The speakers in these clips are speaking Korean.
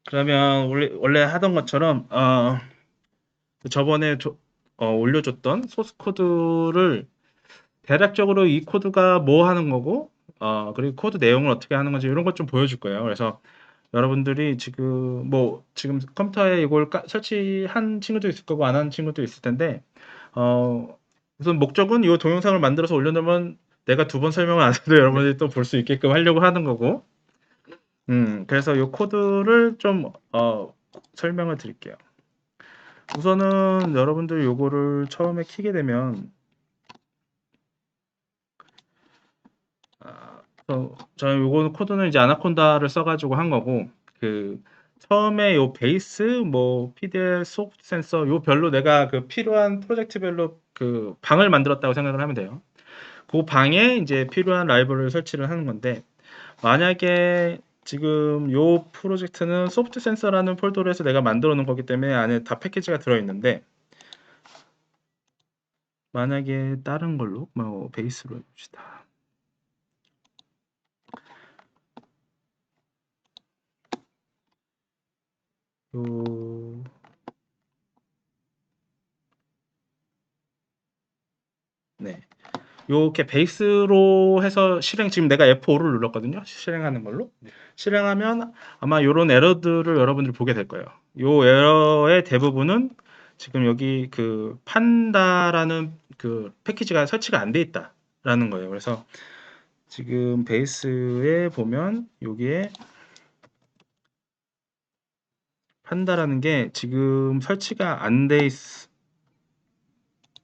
그러면 원래 하던 것처럼 저번에 올려줬던 소스 코드를 대략적으로 이 코드가 뭐 하는 거고 그리고 코드 내용을 어떻게 하는 건지 이런 것 좀 보여줄 거예요. 그래서 여러분들이 지금 컴퓨터에 이걸 설치한 친구도 있을 거고 안 한 친구도 있을 텐데 우선 목적은 이 동영상을 만들어서 올려놓으면 내가 두 번 설명을 안 해도 여러분들이 또 볼 수 있게끔 하려고 하는 거고 그래서 이 코드를 좀 설명을 드릴게요. 우선은 여러분들 요거를 처음에 키게 되면 저는 요거는 코드는 이제 아나콘다를 써가지고 한 거고 처음에 요 베이스 뭐 PDL 소프트 센서 요 별로 내가 필요한 프로젝트별로 방을 만들었다고 생각을 하면 돼요. 그 방에 이제 필요한 라이브러리를 설치를 하는 건데 만약에 지금 요 프로젝트는 소프트 센서라는 폴더로 해서 내가 만들어 놓은 거기 때문에 안에 다 패키지가 들어 있는데 만약에 다른 걸로 뭐 베이스로 해봅시다. 요 네. 요렇게 베이스로 해서 지금 내가 F5를 눌렀거든요. 실행하는 걸로. 실행하면 아마 요런 에러들을 여러분들이 보게 될 거예요. 요 에러의 대부분은 지금 여기 판다라는 패키지가 설치가 안 돼 있다라는 거예요. 그래서 지금 베이스에 보면 여기에 판다라는 게 지금 설치가 안 돼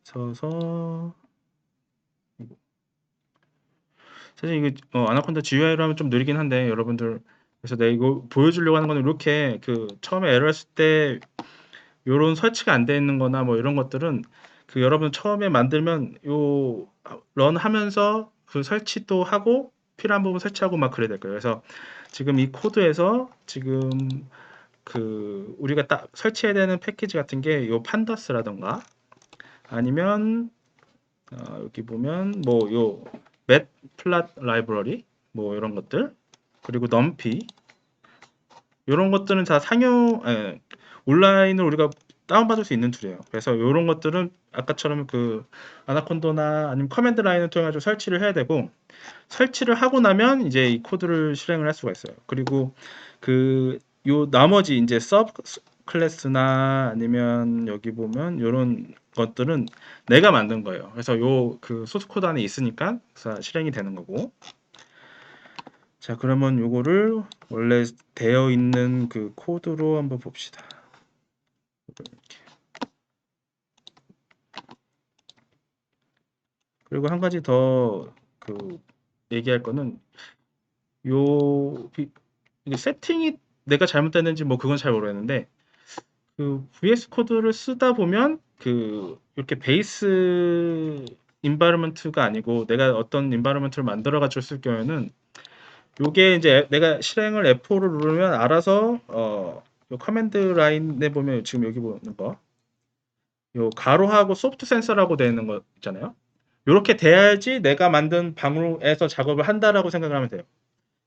있어서 사실 이게 아나콘다 GUI로 하면 좀 느리긴 한데 여러분들 그래서 내가 이거 보여주려고 하는 거는 이렇게 처음에 에러 했을 때 요런 설치가 안 돼 있는 거나 뭐 이런 것들은 여러분 처음에 만들면 런 하면서 설치도 하고 필요한 부분 설치하고 막 그래야 될 거예요. 그래서 지금 이 코드에서 지금 우리가 딱 설치해야 되는 패키지 같은 게 요 판다스라던가 아니면 여기 보면 요 맷플랫 라이브러리 뭐 이런 것들 그리고 넘피 이런 것들은 다 온라인으로 우리가 다운받을 수 있는 툴이에요. 그래서 이런 것들은 아까처럼 아나콘다나 아니면 커맨드 라인을 통해 가지고 설치를 해야 되고 설치를 하고 나면 이제 이 코드를 실행을 할 수가 있어요. 그리고 요 나머지 이제 서브 클래스나 아니면 여기 보면 이런 것들은 내가 만든 거예요. 그래서 소스 코드 안에 있으니까 실행이 되는 거고. 자, 그러면 요거를 원래 되어 있는 코드로 한번 봅시다. 그리고 한 가지 더 얘기할 거는 이게 세팅이 내가 잘못됐는지 뭐 그건 잘 모르겠는데 VS 코드를 쓰다 보면 이렇게 베이스 인바이러먼트가 아니고 내가 어떤 인바이러먼트를 만들어 가지고 쓸 경우에는 요게 이제 내가 실행을 F4를 누르면 알아서 요 커맨드 라인에 보면 지금 여기 보는 거 요 가로하고 소프트 센서라고 되어 있는 거 있잖아요. 요렇게 돼야지 내가 만든 방으로에서 작업을 한다라고 생각을 하면 돼요.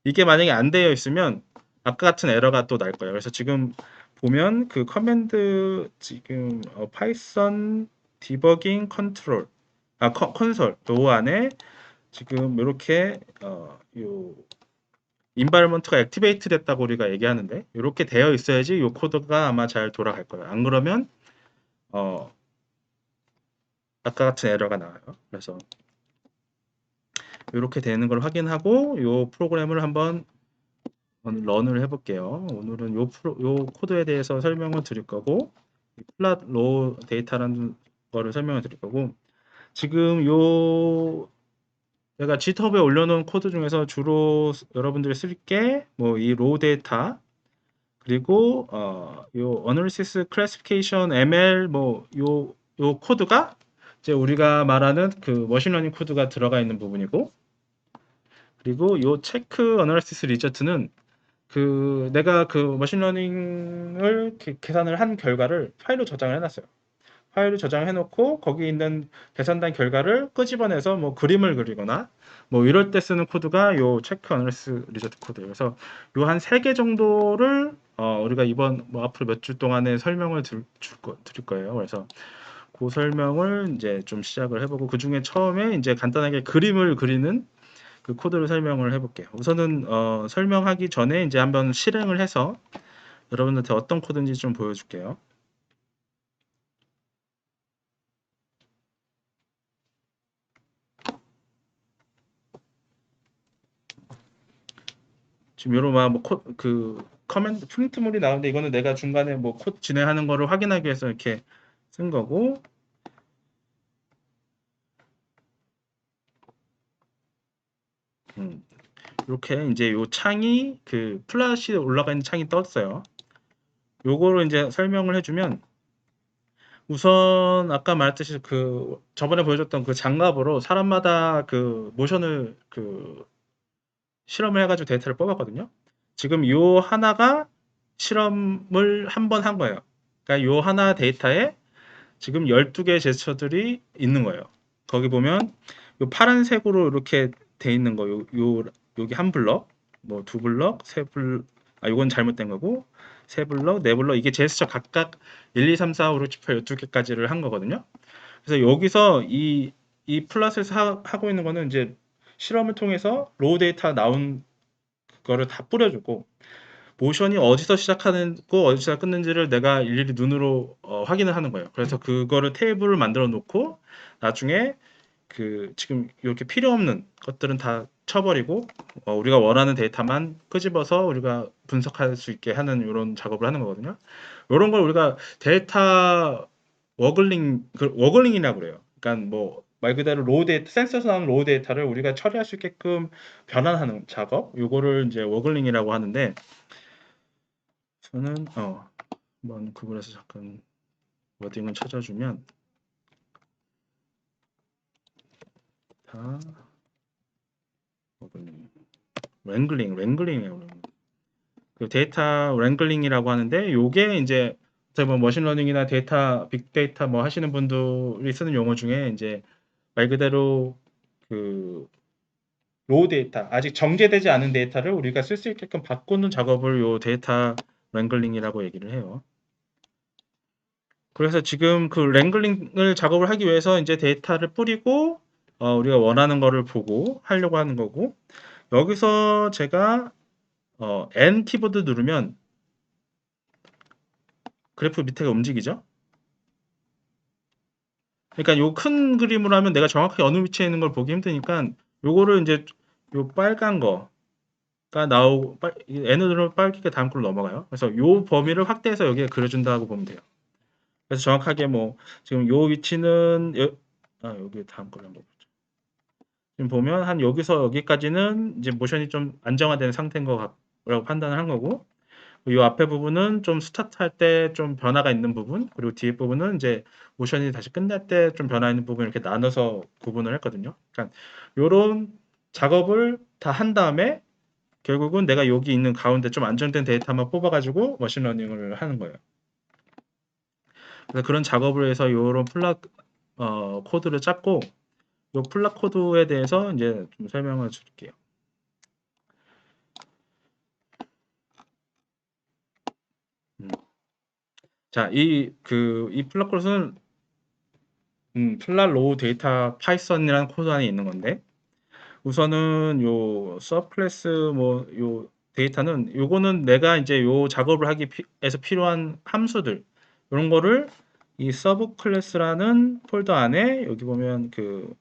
이게 만약에 안 되어 있으면 아까 같은 에러가 또 날 거예요. 그래서 지금 보면 커맨드 지금 파이썬 디버깅 컨트롤 콘솔 요 안에 지금 이렇게 요 인바이러먼트가 액티베이트 됐다고 우리가 얘기하는데 이렇게 되어 있어야지 이 코드가 아마 잘 돌아갈 거예요. 안 그러면 아까 같은 에러가 나와요. 그래서 이렇게 되는 걸 확인하고 이 프로그램을 한번 런을 해볼게요. 오늘은 요 코드에 대해서 설명을 드릴 거고 플랫 로우 데이터라는 거를 설명을 드릴 거고 지금 내가 GitHub에 올려놓은 코드 중에서 주로 여러분들이 쓸 게 뭐 이 로우 데이터 그리고 요 Analysis Classification ML 요 코드가 이제 우리가 말하는 머신러닝 코드가 들어가 있는 부분이고 그리고 요 체크 어널리시스 리저트는 내가 머신러닝을 계산을 한 결과를 파일로 저장을 해놨어요. 파일을 저장해 놓고 거기 있는 계산된 결과를 끄집어내서 뭐 그림을 그리거나 뭐 이럴 때 쓰는 코드가 요 체크 어널리시스 리저트 코드예요. 그래서 요 한 3개 정도를 우리가 이번 뭐 앞으로 몇 주 동안에 설명을 드릴 거예요. 그래서 그 설명을 이제 좀 시작을 해보고 그 중에 처음에 이제 간단하게 그림을 그리는 그 코드를 설명을 해볼게요. 우선은 설명하기 전에 이제 한번 실행을 해서 여러분들한테 어떤 코드인지 좀 보여줄게요. 지금 요런 그 커맨드 프린트물이 나오는데 이거는 내가 중간에 뭐 코드 진행하는 거를 확인하기 위해서 이렇게 쓴 거고, 이렇게 이제 요 창이 그 플랫이 올라가 있는 창이 떴어요. 요거를 이제 설명을 해주면 우선 아까 말했듯이 그 저번에 보여줬던 그 장갑으로 사람마다 그 모션을 그 실험을 해가지고 데이터를 뽑았거든요. 지금 요 하나가 실험을 한 번 한 거예요. 그러니까 요 하나 데이터에 지금 12개의 제스처들이 있는 거예요. 거기 보면 요 파란색으로 이렇게 돼 있는 거, 여기 한 블럭, 뭐 두 블럭, 세 블럭, 요건 잘못된 거고, 세 블럭, 네 블럭, 이게 제스처 각각 1, 2, 3, 4, 5, 6, 7, 8, 12개까지를 한 거거든요. 그래서 여기서 이 플러스에서 하고 있는 거는 이제 실험을 통해서 로우 데이터 나온 거를 다 뿌려주고, 모션이 어디서 시작하고 어디서 끝는지를 내가 일일이 눈으로 확인을 하는 거예요. 그래서 그거를 테이블을 만들어 놓고 나중에 그 지금 이렇게 필요 없는 것들은 다 쳐버리고 우리가 원하는 데이터만 끄집어서 우리가 분석할 수 있게 하는 이런 작업을 하는 거거든요. 이런 걸 우리가 데이터 워글링이라고 그래요. 그러니까 뭐 말 그대로 로우 데이터, 센서에서 나오는 로우 데이터를 우리가 처리할 수 있게끔 변환하는 작업, 요거를 이제 워글링이라고 하는데, 저는 한번 구글에서 잠깐 워딩을 찾아주면 다 워글링, 랭글링이에요. 그 데이터 랭글링이라고 하는데, 요게 이제 뭐 머신러닝이나 데이터 빅데이터 뭐 하시는 분들이 쓰는 용어 중에 이제 말 그대로 그 로우 데이터, 아직 정제되지 않은 데이터를 우리가 쓸 수 있게끔 바꾸는 작업을 요 데이터 랭글링이라고 얘기를 해요. 그래서 지금 그 랭글링을 작업을 하기 위해서 이제 데이터를 뿌리고 우리가 원하는 거를 보고 하려고 하는 거고, 여기서 제가 N 키보드 누르면 그래프 밑에가 움직이죠. 그러니까 요 큰 그림으로 하면 내가 정확하게 어느 위치에 있는 걸 보기 힘드니까 요거를 이제 요 빨간 거가 나오고 N을 누르면 빨갛게 다음 걸로 넘어가요. 그래서 요 범위를 확대해서 여기에 그려준다고 보면 돼요. 그래서 정확하게 뭐 지금 요 위치는 여기 다음 걸로 한번 보죠. 지금 보면 한 여기서 여기까지는 이제 모션이 좀 안정화된 상태인 거라고 판단을 한 거고, 이 앞에 부분은 좀 스타트할 때 좀 변화가 있는 부분, 그리고 뒤에 부분은 이제 모션이 다시 끝날 때 좀 변화 있는 부분, 이렇게 나눠서 구분을 했거든요. 그러니까 요런 작업을 다 한 다음에 결국은 내가 여기 있는 가운데 좀 안정된 데이터만 뽑아가지고 머신러닝을 하는 거예요. 그래서 그런 작업을 해서 요런 코드를 짰고, 요 플랫 코드에 대해서 이제 좀 설명을 드릴게요. 자, 이 플랫 코드는 플랫 로우 데이터 파이썬이라는 코드 안에 있는 건데, 우선은 요 서클래스 뭐 요 데이터는 요거는 내가 이제 요 작업을 하기 위해서 필요한 함수들, 이런 거를 이 서브 클래스라는 폴더 안에 여기 보면 그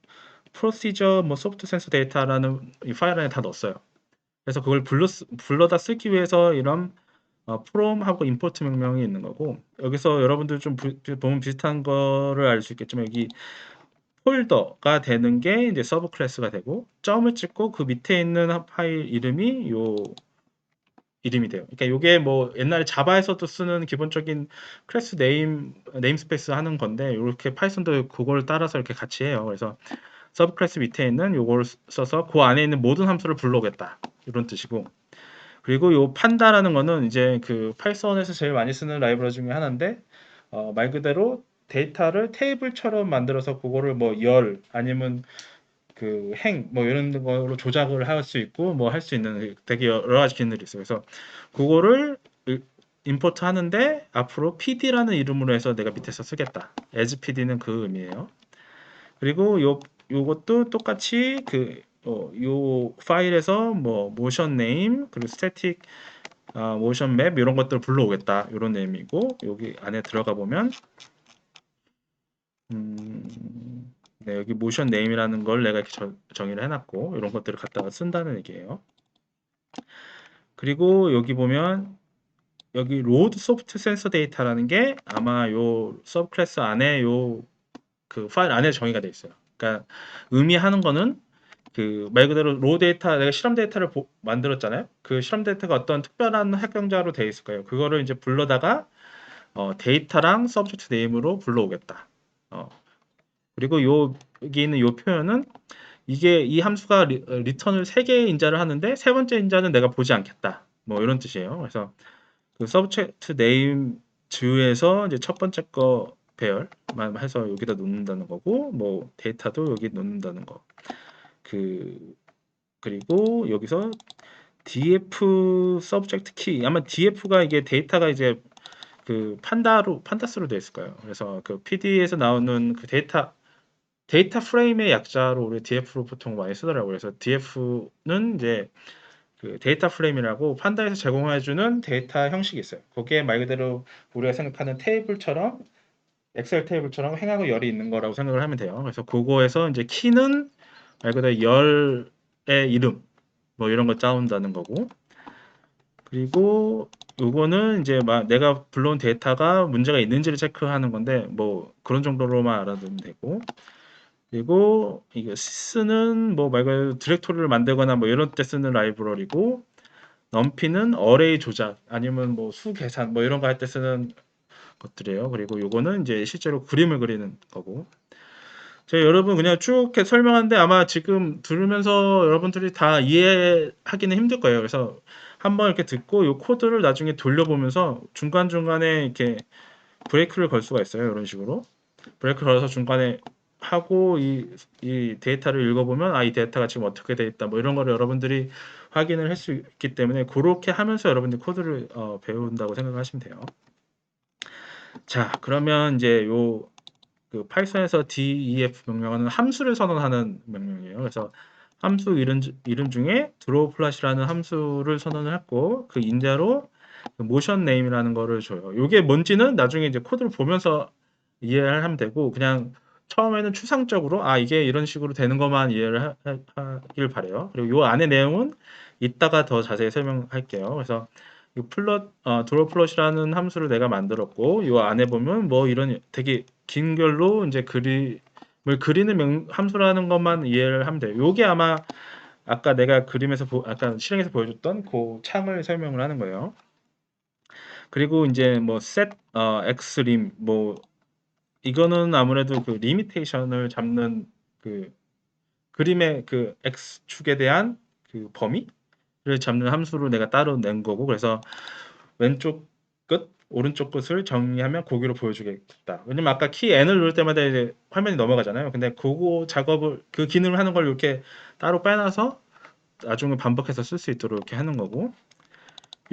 프로시저 뭐 소프트 센서 데이터라는 이 파일 안에 다 넣었어요. 그래서 그걸 불러다 쓰기 위해서 이런 프롬하고 임포트 명령이 있는 거고, 여기서 여러분들 좀 보면 비슷한 거를 알 수 있겠지만 여기 폴더가 되는 게 이제 서브 클래스가 되고, 점을 찍고 그 밑에 있는 파일 이름이 요 이름이 돼요. 그러니까 요게 뭐 옛날에 자바에서도 쓰는 기본적인 클래스 네임스페이스 하는 건데, 이렇게 파이썬도 그걸 따라서 이렇게 같이 해요. 그래서 서브 클래스 밑에 있는 요걸 써서 그 안에 있는 모든 함수를 불러오겠다, 이런 뜻이고, 그리고 요 판다라는 거는 이제 그 파이썬에서 제일 많이 쓰는 라이브러리 중에 하나인데, 말 그대로 데이터를 테이블처럼 만들어서 그거를 뭐 열 아니면 그 행 뭐 이런 거로 조작을 할 수 있고 뭐 할 수 있는 되게 여러 가지 기능들이 있어요. 그래서 그거를 임포트 하는데 앞으로 PD라는 이름으로 해서 내가 밑에서 쓰겠다. as PD는 그 의미예요. 그리고 요것도 똑같이 요 파일에서 뭐 모션 네임 그리고 스태틱 모션 맵 이런 것들 불러오겠다. 이런 의미고 여기 안에 들어가 보면 네, 여기 모션 네임이라는 걸 내가 이렇게 정의를 해놨고 이런 것들을 갖다가 쓴다는 얘기예요. 그리고 여기 보면 여기 로드 소프트 센서 데이터라는 게 아마 요 서브 클래스 안에 요 그 파일 안에 정의가 돼 있어요. 그러니까 의미하는 거는 그 말 그대로 로 데이터 내가 실험 데이터를 만들었잖아요. 그 실험 데이터가 어떤 특별한 합경자로 돼 있을 거예요. 그거를 이제 불러다가 데이터랑 서브젝트 네임으로 불러오겠다. 그리고 여기 있는 요 표현은 이게 이 함수가 리턴을 3개의 인자를 하는데 세 번째 인자는 내가 보지 않겠다. 뭐 이런 뜻이에요. 그래서 그 서브젝트 네임 즈에서 이제 첫 번째 거 배열만 해서 여기다 놓는다는 거고 뭐 데이터도 여기 놓는다는 거. 그리고 여기서 df 서브젝트 키 아마 df가 이게 데이터가 이제 그 판다스로 되어 있을 거예요. 그래서 그 PD에서 나오는 그 데이터 프레임의 약자로 우리 df로 보통 많이 쓰더라고요. 그래서 df는 이제 그 데이터 프레임이라고 판다에서 제공해주는 데이터 형식이 있어요. 거기에 말 그대로 우리가 생각하는 테이블처럼 엑셀 테이블처럼 행하고 열이 있는 거라고 생각을 하면 돼요. 그래서 그거에서 이제 키는 말 그대로 열의 이름 뭐 이런 거 짜온다는 거고 그리고 요거는 이제 막 내가 불러온 데이터가 문제가 있는지를 체크하는 건데 뭐 그런 정도로만 알아두면 되고 그리고 이거 sys는 뭐 말 그대로 디렉토리를 만들거나 뭐 이런 때 쓰는 라이브러리고 numpy는 어레이 조작 아니면 뭐 수 계산 뭐 이런 거 할 때 쓰는 것들이에요. 그리고 요거는 이제 실제로 그림을 그리는 거고 제가 여러분 그냥 쭉 이렇게 설명하는데 아마 지금 들으면서 여러분들이 다 이해하기는 힘들 거예요. 그래서 한번 이렇게 듣고 이 코드를 나중에 돌려보면서 중간중간에 이렇게 브레이크를 걸 수가 있어요. 이런 식으로. 브레이크 걸어서 중간에 하고 이 데이터를 읽어보면 이 데이터가 지금 어떻게 돼 있다 뭐 이런 거를 여러분들이 확인을 할 수 있기 때문에 그렇게 하면서 여러분들이 코드를 배운다고 생각하시면 돼요. 자, 그러면 이제 그 파이썬에서 def 명령어는 함수를 선언하는 명령이에요. 그래서 함수 이름 중에 draw 플롯이라는 함수를 선언을 했고 그 인자로 모션 네임이라는 거를 줘요. 이게 뭔지는 나중에 이제 코드를 보면서 이해를 하면 되고 그냥 처음에는 추상적으로 이게 이런 식으로 되는 것만 이해를 하길 바래요. 그리고 이 안에 내용은 이따가 더 자세히 설명할게요. 그래서 이 draw 플롯이라는 함수를 내가 만들었고 이 안에 보면 뭐 이런 되게 긴 결로 이제 그림을 그리는 함수라는 것만 이해를 하면 돼요. 요게 아마 아까 내가 그림에서 아까 실행에서 보여줬던 그 창을 설명을 하는 거예요. 그리고 이제 뭐 set xlim 뭐 이거는 아무래도 그 리미테이션을 잡는 그 그림의 그 x축에 대한 그 범위를 잡는 함수를 내가 따로 낸 거고 그래서 왼쪽 끝, 오른쪽 끝을 정리하면 고기로 보여주겠다. 왜냐면 아까 키 N을 누를 때마다 이제 화면이 넘어가잖아요. 근데 그거 작업을 그 기능을 하는 걸 이렇게 따로 빼놔서 나중에 반복해서 쓸 수 있도록 이렇게 하는 거고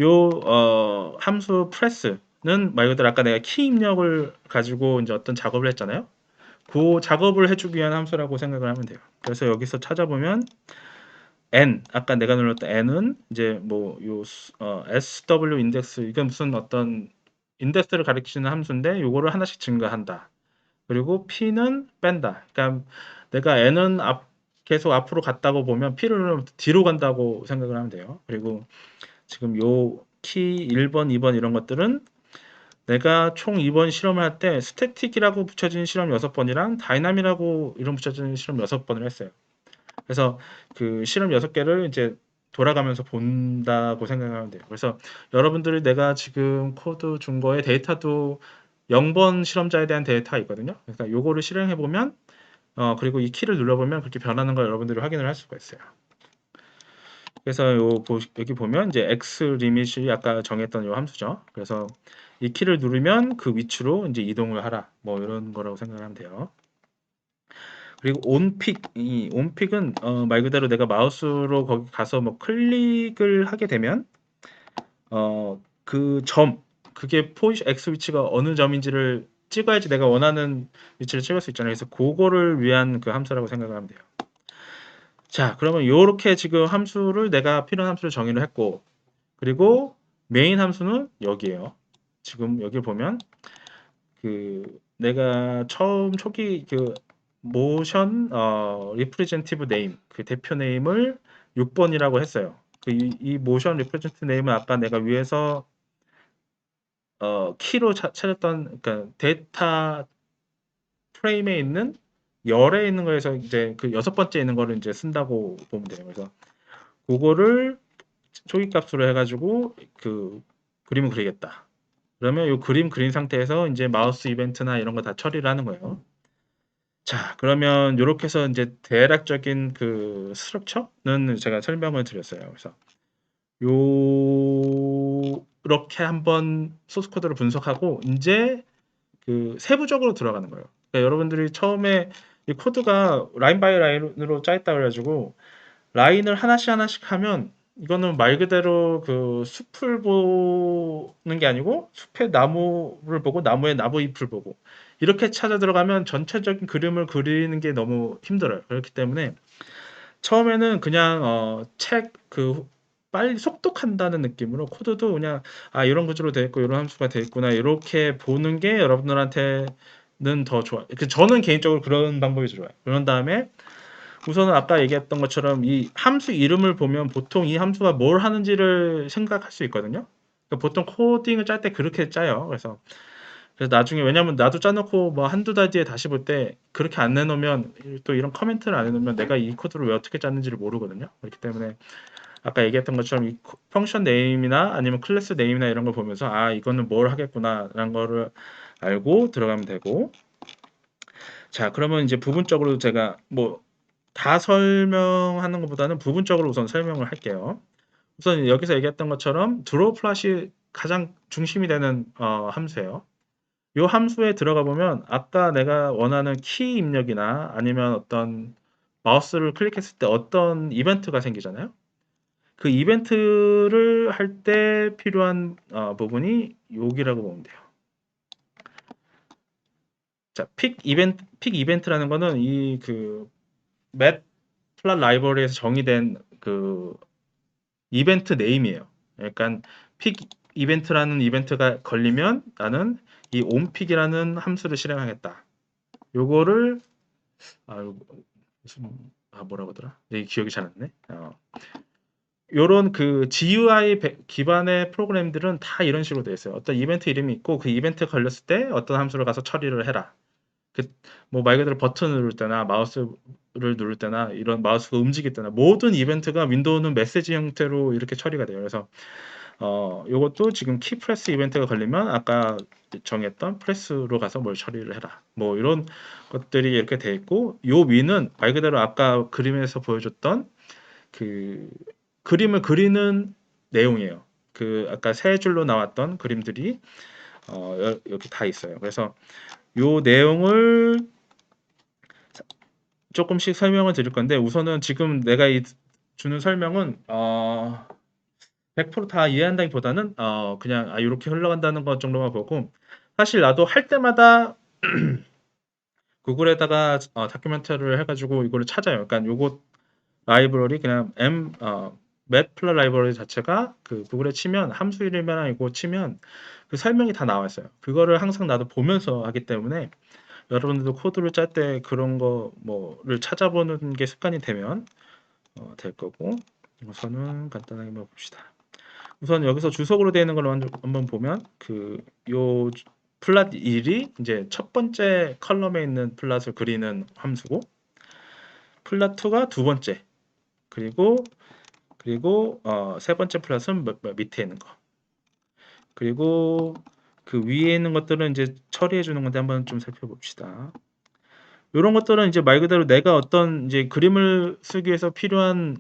요 함수 프레스는 말 그대로 아까 내가 키 입력을 가지고 이제 어떤 작업을 했잖아요. 그 작업을 해주기 위한 함수라고 생각을 하면 돼요. 그래서 여기서 찾아보면 n 아까 내가 눌렀던 n은 이제 뭐요 sw 인덱스 이건 무슨 어떤 인덱스를 가리키는 함수인데 요거를 하나씩 증가한다. 그리고 p는 뺀다. 그러니까 내가 n은 계속 앞으로 갔다고 보면 p를 누르면 뒤로 간다고 생각을 하면 돼요. 그리고 지금 요 키 1번, 2번 이런 것들은 내가 총 2번 실험을 할 때 스태틱이라고 붙여진 실험 6번이랑 다이나미라고 이름 붙여진 실험 6번을 했어요. 그래서 그 실험 6개를 이제 돌아가면서 본다고 생각하면 돼요. 그래서 여러분들이 내가 지금 코드 준 거에 데이터도 0번 실험자에 대한 데이터가 있거든요. 그러니까 요거를 실행해 보면 그리고 이 키를 눌러보면 그렇게 변하는 걸 여러분들이 확인을 할 수가 있어요. 그래서 여기 보면 이제 x 리밋이 아까 정했던 요 함수죠. 그래서 이 키를 누르면 그 위치로 이제 이동을 하라. 뭐 이런 거라고 생각하면 돼요. 그리고 온픽, 이 온픽은 말 그대로 내가 마우스로 거기 가서 뭐 클릭을 하게 되면 그 그게 포지션 X 위치가 어느 점인지를 찍어야지 내가 원하는 위치를 찍을 수 있잖아요. 그래서 그거를 위한 그 함수라고 생각을 하면 돼요. 자, 그러면 요렇게 지금 함수를 내가 필요한 함수를 정의를 했고, 그리고 메인 함수는 여기에요. 지금 여기 보면 그 내가 처음 초기 그 모션 리프레젠티브 네임 그 대표 네임을 6번이라고 했어요. 이 모션 리프레젠티브 네임은 아까 내가 위에서 키로 찾았던 그러니까 데이터 프레임에 있는 열에 있는 거에서 이제 그 여섯 번째 있는 거를 이제 쓴다고 보면 돼요. 그래서 그거를 초기 값으로 해가지고 그 그림을 그리겠다. 그러면 이 그림 그린 상태에서 이제 마우스 이벤트나 이런 거 다 처리를 하는 거예요. 자, 그러면 이렇게 해서 이제 대략적인 그 스트럭처는 제가 설명을 드렸어요. 그래서 요렇게 한번 소스 코드를 분석하고 이제 그 세부적으로 들어가는 거예요. 그러니까 여러분들이 처음에 이 코드가 라인 바이 라인으로 짜있다 그래가지고 라인을 하나씩 하나씩 하면 이거는 말 그대로 그 숲을 보는 게 아니고 숲의 나무를 보고 나무의 나무 잎을 보고 이렇게 찾아 들어가면 전체적인 그림을 그리는 게 너무 힘들어요. 그렇기 때문에 처음에는 그냥 책 그 빨리 속독한다는 느낌으로 코드도 그냥 아 이런 구조로 돼 있고 이런 함수가 돼 있구나 이렇게 보는 게 여러분들한테는 더 좋아요. 저는 개인적으로 그런 방법이 좋아요. 그런 다음에 우선은 아까 얘기했던 것처럼 이 함수 이름을 보면 보통 이 함수가 뭘 하는지를 생각할 수 있거든요. 그러니까 보통 코딩을 짤 때 그렇게 짜요. 그래서 나중에 왜냐면 나도 짜놓고 뭐 한두 달 뒤에 다시 볼 때 그렇게 안 내놓으면 또 이런 커멘트를 안 해놓으면 내가 이 코드를 왜 어떻게 짰는지를 모르거든요. 그렇기 때문에 아까 얘기했던 것처럼 이 펑션 네임이나 아니면 클래스 네임이나 이런 걸 보면서 아 이거는 뭘 하겠구나라는 거를 알고 들어가면 되고 자 그러면 이제 부분적으로 제가 뭐 다 설명하는 것보다는 부분적으로 우선 설명을 할게요. 우선 여기서 얘기했던 것처럼 드로우 플랫이 가장 중심이 되는 함수예요. 이 함수에 들어가 보면 아까 내가 원하는 키 입력이나 아니면 어떤 마우스를 클릭했을 때 어떤 이벤트가 생기잖아요. 그 이벤트를 할 때 필요한 부분이 여기라고 보면 돼요. 자, 픽 이벤트라는 거는 이그 맵 플랫 라이브러리에서 정의된 그 이벤트 네임이에요. 그러니까 픽 이벤트라는 이벤트가 걸리면 나는 이 onPick이라는 함수를 실행하겠다. 요거를 무슨 뭐라고 하더라? 기억이 잘 안 나네. 요런 그 GUI 기반의 프로그램들은 다 이런 식으로 되어 있어요. 어떤 이벤트 이름이 있고 그 이벤트 걸렸을 때 어떤 함수를 가서 처리를 해라. 뭐 말 그대로 버튼을 누를 때나 마우스를 누를 때나 이런 마우스가 움직일 때나 모든 이벤트가 윈도우는 메시지 형태로 이렇게 처리가 돼요. 그래서 요것도 지금 키 프레스 이벤트가 걸리면 아까 정했던 프레스로 가서 뭘 처리를 해라. 뭐 이런 것들이 이렇게 돼 있고 요 위는 말 그대로 아까 그림에서 보여줬던 그 그림을 그리는 내용이에요. 그 아까 세 줄로 나왔던 그림들이 여기 다 있어요. 그래서 요 내용을 조금씩 설명을 드릴 건데 우선은 지금 내가 주는 설명은 100%다 이해한다기보다는 그냥 이렇게 흘러간다는 것 정도만 보고 사실 나도 할 때마다 구글에다가 다큐멘터리를 해가지고 이거를 찾아요. 그러니까 요거 라이브러리 그냥 맵플러 라이브러리 자체가 그 구글에 치면 함수 이름이나 이거 치면 그 설명이 다 나와 있어요. 그거를 항상 나도 보면서 하기 때문에 여러분들도 코드를 짤 때 그런 거 뭐를 찾아보는 게 습관이 되면 될 거고 우선은 간단하게 한번 봅시다. 우선 여기서 주석으로 되어 있는 걸 한번 보면 요 플랫 1이 이제 첫 번째 컬럼에 있는 플랫을 그리는 함수고 플랫 2가 두 번째 그리고 세 번째 플랫은 밑에 있는 거 그리고 그 위에 있는 것들은 이제 처리해 주는 건데 한번 좀 살펴봅시다. 이런 것들은 이제 말 그대로 내가 어떤 이제 그림을 쓰기 위해서 필요한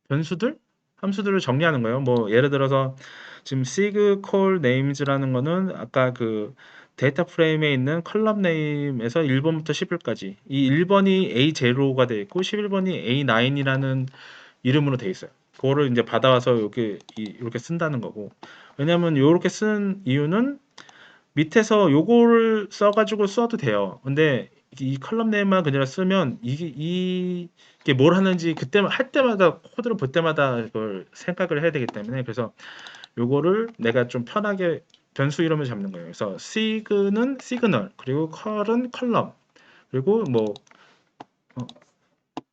변수들, 함수들을 정리하는 거예요. 뭐 예를 들어서 지금 sig call names라는 거는 아까 그 데이터 프레임에 있는 컬럼 네임에서 1번부터 11까지 이 1번이 A0가 되어 있고 11번이 A9이라는 이름으로 되어 있어요. 그거를 이제 받아와서 이렇게 쓴다는 거고. 왜냐면 요렇게 쓴 이유는 밑에서 요거를 써가지고 써도 돼요. 근데 이 컬럼 네임만 그냥 쓰면 이게 뭘 하는지 그때 할 때마다 코드를 볼 때마다 그걸 생각을 해야 되기 때문에, 그래서 요거를 내가 좀 편하게 변수 이름을 잡는 거예요. 그래서 sig는 시그널, 그리고 컬은 컬럼, 그리고 뭐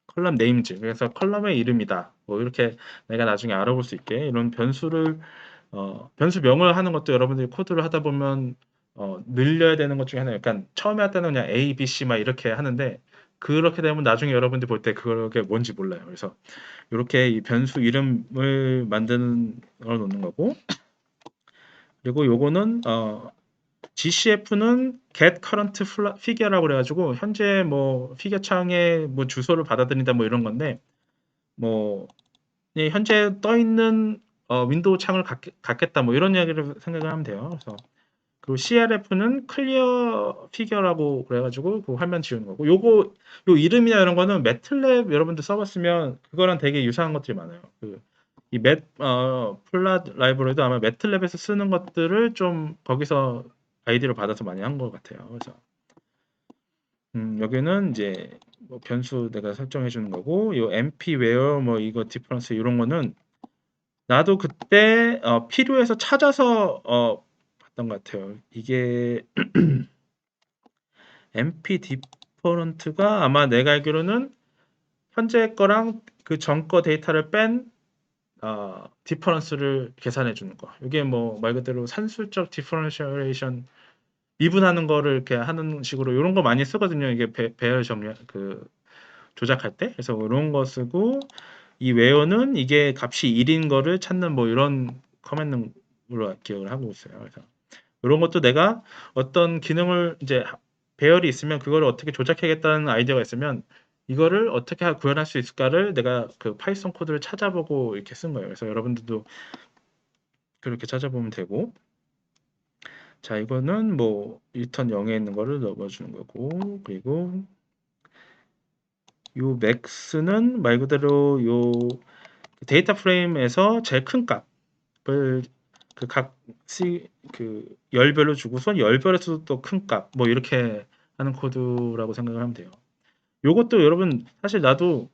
컬럼 네임즈, 그래서 컬럼의 이름이다. 뭐 이렇게 내가 나중에 알아볼 수 있게 이런 변수명을 하는 것도 여러분들이 코드를 하다 보면 늘려야 되는 것 중에 하나예요. 약간 처음에 할 때는 그냥 A, B, C 막 이렇게 하는데, 그렇게 되면 나중에 여러분들이 볼 때 그게 뭔지 몰라요. 그래서 이렇게 이 변수 이름을 만드는 걸 놓는 거고, 그리고 요거는 GCF는 get current figure라고 그래가지고 현재 뭐 피겨 창에 뭐 주소를 받아들인다 뭐 이런 건데, 뭐 예, 현재 떠 있는 윈도우 창을 갖겠다 뭐 이런 이야기를 생각을 하면 돼요. 그래서 그리고 CRF는 클리어 피겨라고 그래가지고 그 화면 지우는 거고, 요 이름이나 이런 거는 매틀랩 여러분들 써봤으면 그거랑 되게 유사한 것들이 많아요. 플랫 라이브러리도 아마 매틀랩에서 쓰는 것들을 좀 거기서 아이디를 받아서 많이 한 것 같아요. 그래서 여기는 이제 뭐 변수 내가 설정해 주는 거고, 요 MP where 뭐 이거 디퍼런스 이런 거는 나도 그때 필요해서 찾아서 봤던 것 같아요. 이게 MP 디퍼런트가 아마 내가 알기로는 현재 거랑 그 전 거 데이터를 뺀 디퍼런스를 계산해 주는 거. 이게 뭐 말 그대로 산술적 디퍼런시에이션, 미분하는 거를 이렇게 하는 식으로 이런 거 많이 쓰거든요. 이게 배열 정리 조작할 때. 그래서 이런 거 쓰고, 이 웨어는 이게 값이 1인 거를 찾는 뭐 이런 커맨드로 기억을 하고 있어요. 그래서 이런 것도 내가 어떤 기능을 이제 배열이 있으면 그거를 어떻게 조작하겠다는 아이디어가 있으면 이거를 어떻게 구현할 수 있을까를 내가 그 파이썬 코드를 찾아보고 이렇게 쓴 거예요. 그래서 여러분들도 그렇게 찾아보면 되고, 자 이거는 뭐 리턴 0에 있는 거를 넣어주는 거고, 그리고 요 맥스는 말 그대로 요 데이터 프레임에서 제일 큰 값을 그 열별로 주고선 열별에서도 또 큰 값 뭐 이렇게 하는 코드라고 생각을 하면 돼요. 요것도 여러분 사실 나도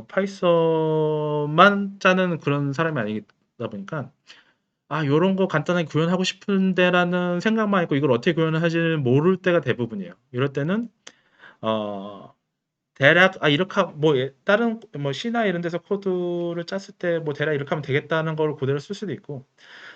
파이썬만 짜는 그런 사람이 아니다 보니까 요런 거 간단하게 구현하고 싶은데라는 생각만 있고 이걸 어떻게 구현을 하지는 모를 때가 대부분이에요. 이럴 때는 어 대략 이렇게 뭐 다른 뭐 C나 이런 데서 코드를 짰을 때 뭐 대략 이렇게 하면 되겠다는 걸 그대로 쓸 수도 있고,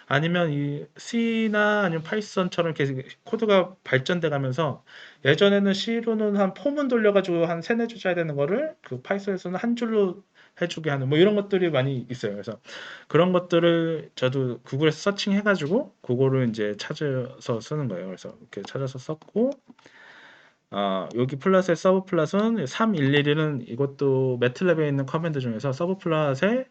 아니면 이 C나 아니면 파이썬처럼 계속 코드가 발전돼 가면서 예전에는 C로는 한 포문 돌려가지고 한 세네 줄 짜야 되는 거를 그 파이썬에서는 한 줄로 해주게 하는 뭐 이런 것들이 많이 있어요. 그래서 그런 것들을 저도 구글에서 서칭 해가지고 그거를 이제 찾아서 쓰는 거예요. 그래서 이렇게 찾아서 썼고, 여기 플랫의 서브 플랫은 311은 이것도 매틀랩에 있는 커맨드 중에서 서브 플랫의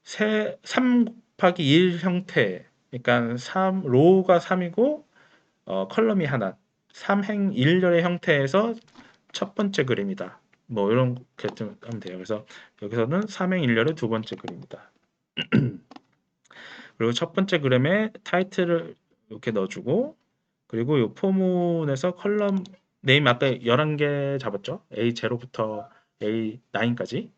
3 곱하기 1 형태, 그러니까 로우가 3이고 컬럼이 하나, 3행 1열의 형태에서 첫 번째 그림이다. 뭐 이렇게 하면 돼요. 그래서 여기서는 3행 1열의 두 번째 그림이다. 그리고 첫 번째 그림에 타이틀을 이렇게 넣어주고, 그리고 이 포문에서 컬럼 네임 아까 11개 잡았죠? A0부터 A9까지.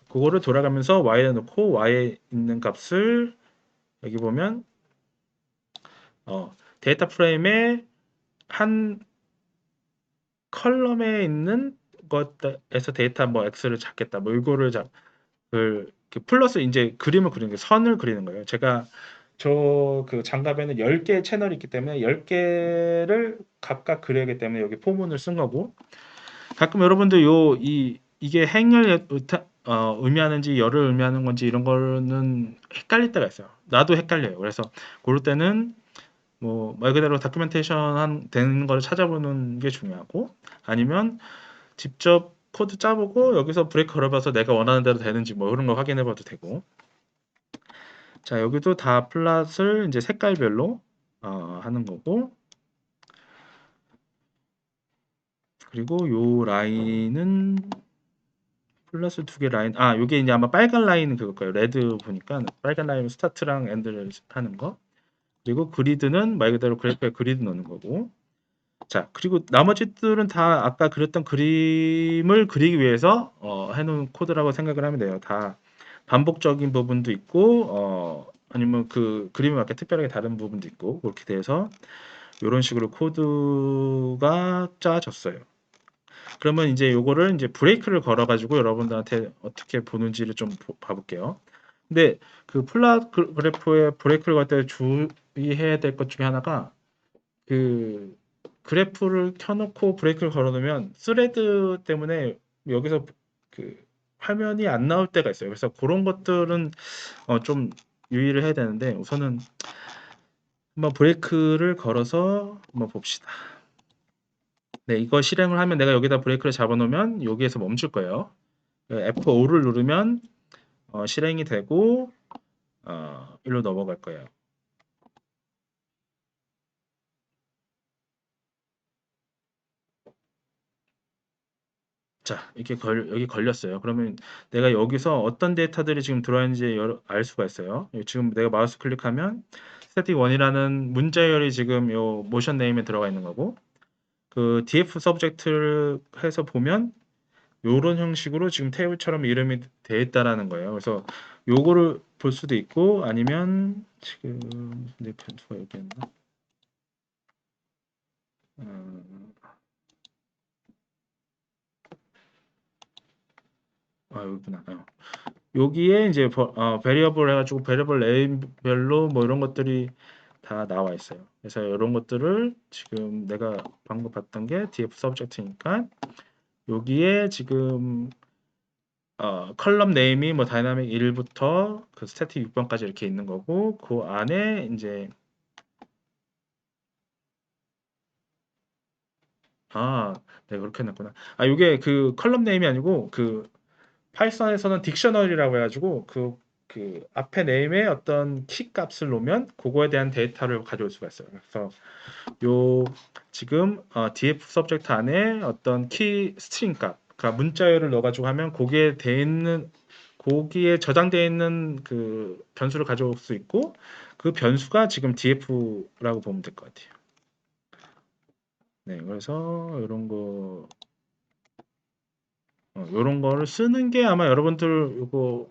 그거를 돌아가면서 y에 넣고 y에 있는 값을 여기 보면 데이터 프레임의 한 컬럼에 있는 것에서 데이터 뭐 x를 잡겠다. 뭐 이거를 플러스 이제 그림을 그리는 게 선을 그리는 거예요. 제가 저 그 장갑에는 10개의 채널이 있기 때문에 10개를 각각 그려야하기 때문에 여기 포문을 쓴 거고, 가끔 여러분들 이게 행을 의미하는지 열을 의미하는 건지 이런 거는 헷갈릴 때가 있어요. 나도 헷갈려요. 그래서 그럴 때는 뭐 말 그대로 다큐멘테이션 되는 걸 찾아보는 게 중요하고, 아니면 직접 코드 짜보고 여기서 브레이크 걸어봐서 내가 원하는 대로 되는지 뭐 이런 거 확인해 봐도 되고. 자 여기도 다 플랫을 이제 색깔별로 하는 거고, 그리고 요 라인은 플러스 두 개 라인. 요게 이제 아마 빨간 라인 그걸 거예요. 레드 보니까 빨간 라인 스타트랑 엔드를 하는 거. 그리고 그리드는 말 그대로 그래프에 그리드 넣는 거고. 자, 그리고 나머지들은 다 아까 그렸던 그림을 그리기 위해서 해놓은 코드라고 생각을 하면 돼요. 다 반복적인 부분도 있고, 아니면 그 그림에 맞게 특별하게 다른 부분도 있고, 그렇게 돼서 이런 식으로 코드가 짜졌어요. 그러면 이제 요거를 이제 브레이크를 걸어가지고 여러분들한테 어떻게 보는지를 좀 봐볼게요. 근데 그 플랫 그래프에 브레이크를 걸 때 주의해야 될 것 중에 하나가 그 그래프를 켜놓고 브레이크를 걸어놓으면 스레드 때문에 여기서 그 화면이 안 나올 때가 있어요. 그래서 그런 것들은 좀 유의를 해야 되는데 우선은 한번 브레이크를 걸어서 한번 봅시다. 네, 이거 실행을 하면 내가 여기다 브레이크를 잡아놓으면 여기에서 멈출 거예요. F5를 누르면 실행이 되고 일로 넘어갈 거예요. 자, 이렇게 여기 걸렸어요. 그러면 내가 여기서 어떤 데이터들이 지금 들어있는지 알 수가 있어요. 지금 내가 마우스 클릭하면 static 1이라는 문자열이 지금 요 모션 네임에 들어가 있는 거고 그 df 서브젝트를 해서 보면 요런 형식으로 지금 테이블처럼 이름이 돼 있다라는 거예요. 그래서 요거를 볼 수도 있고 아니면 지금 내 변수가 여기 있나? 음, 여기구나. 여기에 이제 베리어블 해가지고 베리어블 네임별로 뭐 이런 것들이 다 나와 있어요. 그래서 이런 것들을 지금 내가 방금 봤던 게 df 서브젝트니까 여기에 지금 컬럼 네임이 뭐 다이나믹 1부터 그 스태틱 6번까지 이렇게 있는 거고 그 안에 이제 내가 그렇게 해놨구나. 이게 그 컬럼 네임이 아니고 그 파이썬에서는 딕셔너리라고 해가지고 그 앞에 네임에 어떤 키 값을 놓으면 그거에 대한 데이터를 가져올 수가 있어요. 그래서 요 지금 df 서브젝트 안에 어떤 키 스트링 값, 그러니까 문자열을 넣어가지고 하면 거기에 저장되어 있는 그 변수를 가져올 수 있고 그 변수가 지금 df라고 보면 될 것 같아요. 네, 그래서 이런 거를 쓰는 게 아마 여러분들 이거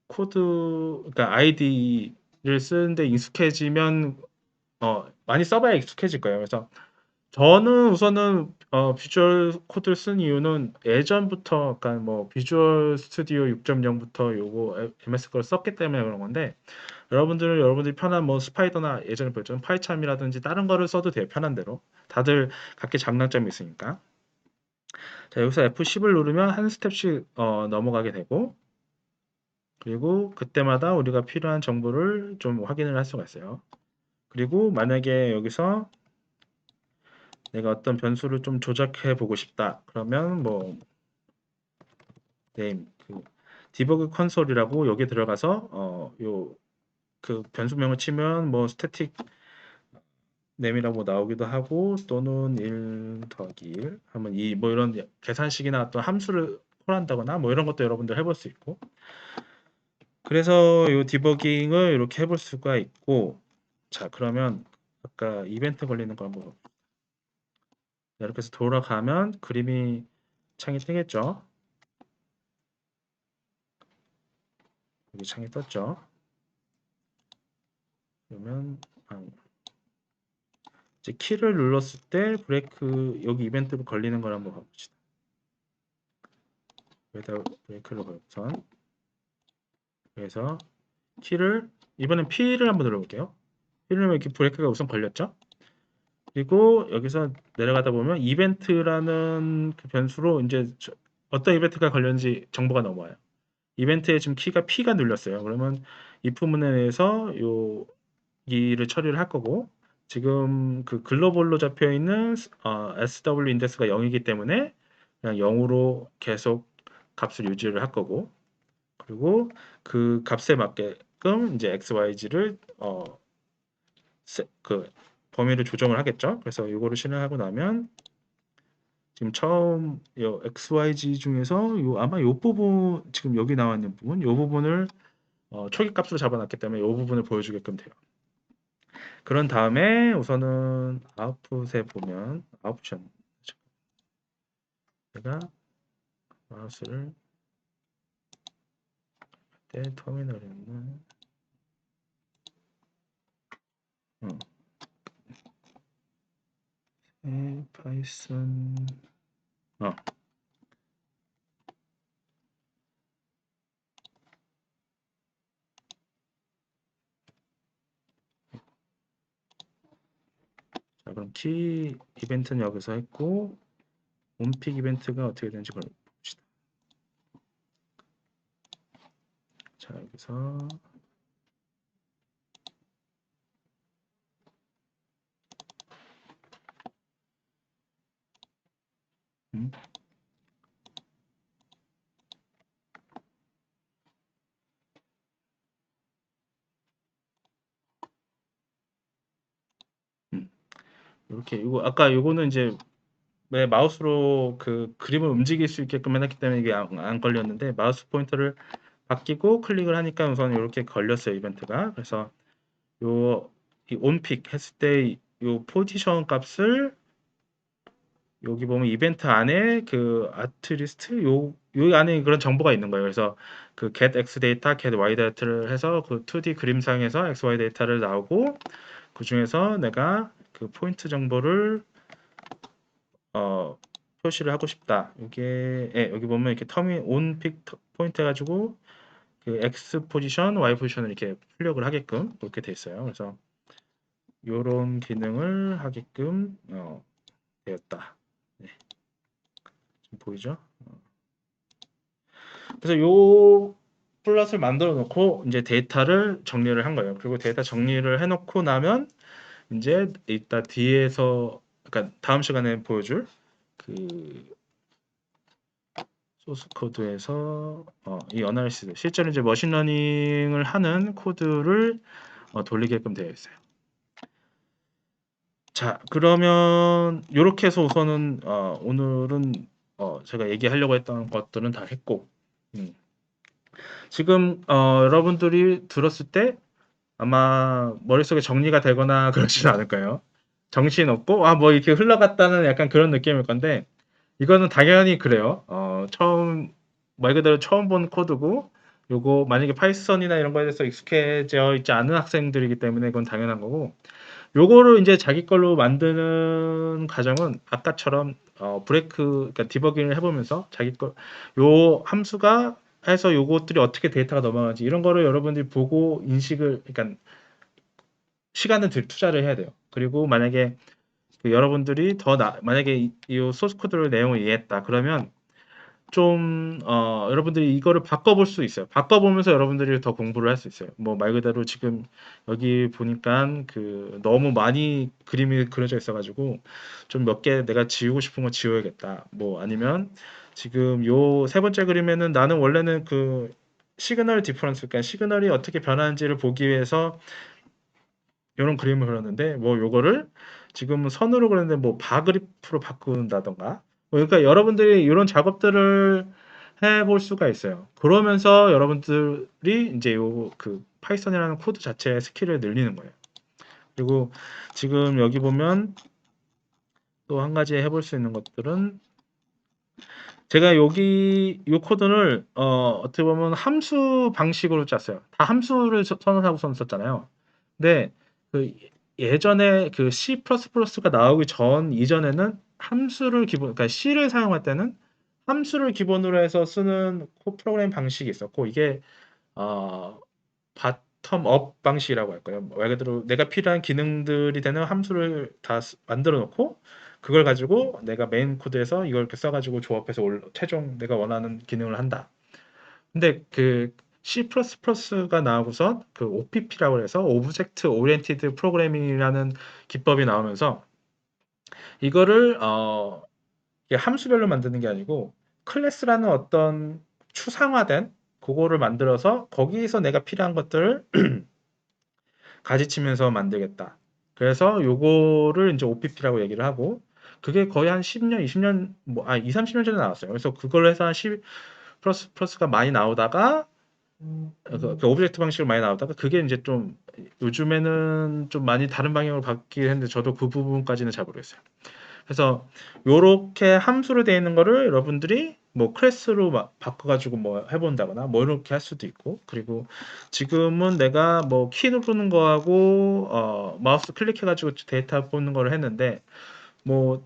코드, 그러니까 아이디를 쓰는데 익숙해지면 많이 써봐야 익숙해질 거예요. 그래서 저는 우선은 비주얼 코드를 쓴 이유는 예전부터 그러니까 뭐 비주얼 스튜디오 6.0부터 요거 MS 걸 썼기 때문에 그런 건데 여러분들이 편한 뭐 스파이더나 예전에 보였던 파이참이라든지 다른 거를 써도 돼요. 편한 대로. 다들 각기 장단점이 있으니까. 자, 여기서 F10을 누르면 한 스텝씩 넘어가게 되고 그리고 그때마다 우리가 필요한 정보를 좀 확인을 할 수가 있어요. 그리고 만약에 여기서 내가 어떤 변수를 좀 조작해 보고 싶다. 그러면 뭐 네임 그 디버그 컨솔이라고 여기 들어가서 요 그 변수명을 치면 뭐 스태틱 네임이라고 나오기도 하고 또는 1 더하기 1 하면 2 뭐 이런 계산식이나 어떤 함수를 콜한다거나 뭐 이런 것도 여러분들 해볼 수 있고 그래서 요 디버깅을 이렇게 해볼 수가 있고 자 그러면 아까 이벤트 걸리는 거 한번 이렇게 해서 돌아가면 그림이 창이 뜨겠죠. 여기 창이 떴죠. 그러면 이제 키를 눌렀을 때 브레이크 여기 이벤트 걸리는 걸 한번 봐봅시다. 여기다 브레이크를 걸선 그래서 키를 이번엔 P를 한번 눌러볼게요. P를 누르면 이렇게 브레이크가 우선 걸렸죠. 그리고 여기서 내려가다 보면 이벤트라는 그 변수로 이제 어떤 이벤트가 걸렸는지 정보가 넘어와요. 이벤트에 지금 키가 P가 눌렸어요. 그러면 if 문에 의해서 여기를 처리를 할 거고 지금 그 글로벌로 잡혀 있는 SW 인덱스가 0이기 때문에 그냥 0으로 계속 값을 유지를 할 거고 그리고 그 값에 맞게끔 이제 XYZ를 그 범위를 조정을 하겠죠. 그래서 이거를 실행하고 나면 지금 처음 요 XYZ 중에서 요 아마 요 부분 지금 여기 나와 있는 부분 요 부분을 초기 값으로 잡아놨기 때문에 요 부분을 보여주게끔 돼요. 그런 다음에 우선은 아웃풋에 보면 아옵션 제가 마우스를 때 터미널에 있는 파이썬 자 그럼 키 이벤트는 여기서 했고 온픽 이벤트가 어떻게 되는지 봅시다. 자 여기서 이렇게 이거 아까 요거는 이제 왜 마우스로 그 그림을 움직일 수 있게끔 해놨기 때문에 이게 안 걸렸는데 마우스 포인터를 바뀌고 클릭을 하니까 우선 이렇게 걸렸어요 이벤트가. 그래서 요 이 온픽 했을 때 요 포지션 값을 여기 보면 이벤트 안에 그 아트리스트 요 안에 그런 정보가 있는 거예요. 그래서 그 get x 데이터, get y 데이터를 해서 그 2D 그림상에서 x, y 데이터를 나오고 그 중에서 내가 그 포인트 정보를 표시를 하고 싶다. 이게 여기 보면 이렇게 터미 온픽 포인트 해가지고 그 x 포지션, y 포지션을 이렇게 출력을 하게끔 그렇게 돼 있어요. 그래서 이런 기능을 하게끔 되었다. 네. 지금 보이죠? 그래서 요 플롯을 만들어 놓고 이제 데이터를 정리를 한 거예요. 그리고 데이터 정리를 해 놓고 나면 이제 이따 뒤에서 그러니까 다음 시간에 보여줄 그 소스 코드에서 이 어나리시스 실제로 이제 머신러닝을 하는 코드를 돌리게끔 되어 있어요. 자 그러면 이렇게 해서 우선은 오늘은 제가 얘기하려고 했던 것들은 다 했고 지금 여러분들이 들었을 때 아마 머릿속에 정리가 되거나 그러지는 않을까요? 정신없고 뭐 이렇게 흘러갔다는 약간 그런 느낌일 건데 이거는 당연히 그래요. 처음 말 그대로 처음 본 코드고 요거 만약에 파이썬이나 이런 거에 대해서 익숙해져 있지 않은 학생들이기 때문에 이건 당연한 거고 요거를 이제 자기 걸로 만드는 과정은 아까처럼 브레이크 그러니까 디버깅을 해보면서 자기 요 함수가 해서 요것들이 어떻게 데이터가 넘어가는지 이런 거를 여러분들이 보고 인식을 그러니까 시간을 투자를 해야 돼요. 그리고 만약에 여러분들이 만약에 이 소스 코드를 내용을 이해했다 그러면 좀 여러분들이 이거를 바꿔볼 수 있어요. 바꿔보면서 여러분들이 더 공부를 할 수 있어요. 뭐 말 그대로 지금 여기 보니까 그 너무 많이 그림이 그려져 있어가지고 좀 몇 개 내가 지우고 싶은 거 지워야겠다. 뭐 아니면 지금 요 세 번째 그림에는 나는 원래는 그 시그널 디퍼런스, 그러니까 시그널이 어떻게 변하는지를 보기 위해서 이런 그림을 그렸는데 뭐 요거를 지금 선으로 그렸는데 뭐 바그리프로 바꾼다던가 그러니까 여러분들이 이런 작업들을 해볼 수가 있어요. 그러면서 여러분들이 이제 요 그 파이썬이라는 코드 자체의 스킬을 늘리는 거예요. 그리고 지금 여기 보면 또 한 가지 해볼 수 있는 것들은 제가 여기 요 코드를 어떻게 보면 함수 방식으로 짰어요. 다 함수를 선언하고 썼잖아요. 근데 그 예전에 그 C++가 나오기 전 이전에는 함수를 그러니까 C를 사용할 때는 함수를 기본으로 해서 쓰는 프로그램 방식이 있었고 이게 바텀 업 방식이라고 할 거예요. 말 그대로 내가 필요한 기능들이 되는 함수를 다 만들어 놓고 그걸 가지고 내가 메인 코드에서 이걸 이렇게 써가지고 조합해서 최종 내가 원하는 기능을 한다. 근데 그 C++가 나오고서 그 OPP라고 해서 오브젝트 오리엔티드 프로그래밍이라는 기법이 나오면서 이거를 이게 함수별로 만드는 게 아니고 클래스라는 어떤 추상화된 그거를 만들어서 거기에서 내가 필요한 것들을 가지치면서 만들겠다. 그래서 요거를 이제 OPP라고 얘기를 하고 그게 거의 한 10년, 20년, 2, 30년 전에 나왔어요. 그래서 그걸 해서 한 10, 플러스가 많이 나오다가, 그 오브젝트 방식으로 많이 나오다가, 그게 이제 좀, 요즘에는 좀 많이 다른 방향으로 바뀌긴 했는데, 저도 그 부분까지는 잘 모르겠어요. 그래서 요렇게 함수로 되어 있는 거를 여러분들이 뭐 클래스로 바꿔가지고 뭐 해본다거나 뭐 이렇게 할 수도 있고, 그리고 지금은 내가 뭐 키 누르는 거하고 마우스 클릭해가지고 데이터 뽑는 거를 했는데, 뭐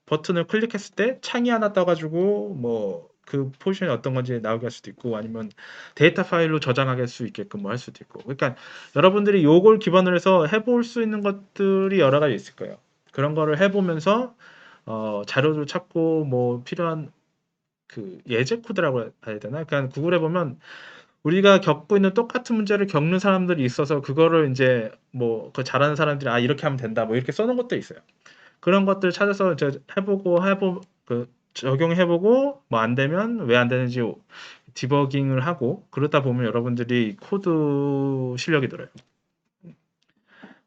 버튼을 클릭했을 때 창이 하나 떠가지고 뭐 그 포지션이 어떤 건지 나오게 할 수도 있고, 아니면 데이터 파일로 저장하게 할 수 있게끔 뭐 할 수도 있고. 그러니까 여러분들이 요걸 기반으로 해서 해볼 수 있는 것들이 여러 가지 있을 거예요. 그런 거를 해보면서 자료를 찾고 뭐 필요한 그 예제 코드라고 해야 되나? 그러니까 구글에 보면 우리가 겪고 있는 똑같은 문제를 겪는 사람들이 있어서 그거를 이제 뭐 그 잘하는 사람들이 이렇게 하면 된다 뭐 이렇게 써놓은 것도 있어요. 그런 것들 찾아서 이제 그 적용해보고 뭐 안 되면 왜 안 되는지 디버깅을 하고, 그러다 보면 여러분들이 코드 실력이 늘어요.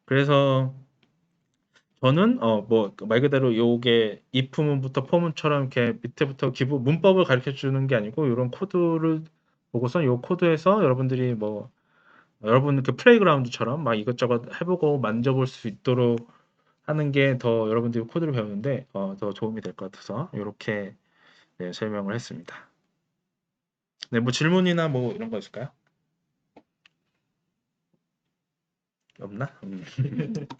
그래서 저는 뭐 말 그대로 요게 if문부터 for문처럼 이렇게 밑에부터 기본 문법을 가르쳐 주는 게 아니고, 이런 코드를 보고서 요 코드에서 여러분들이 뭐 여러분 그 플레이그라운드처럼 막 이것저것 해보고 만져볼 수 있도록 하는 게 더 여러분들이 코드를 배우는데 더 도움이 될 것 같아서 이렇게 설명을 했습니다. 네, 뭐 질문이나 뭐 이런 거 있을까요? 없나?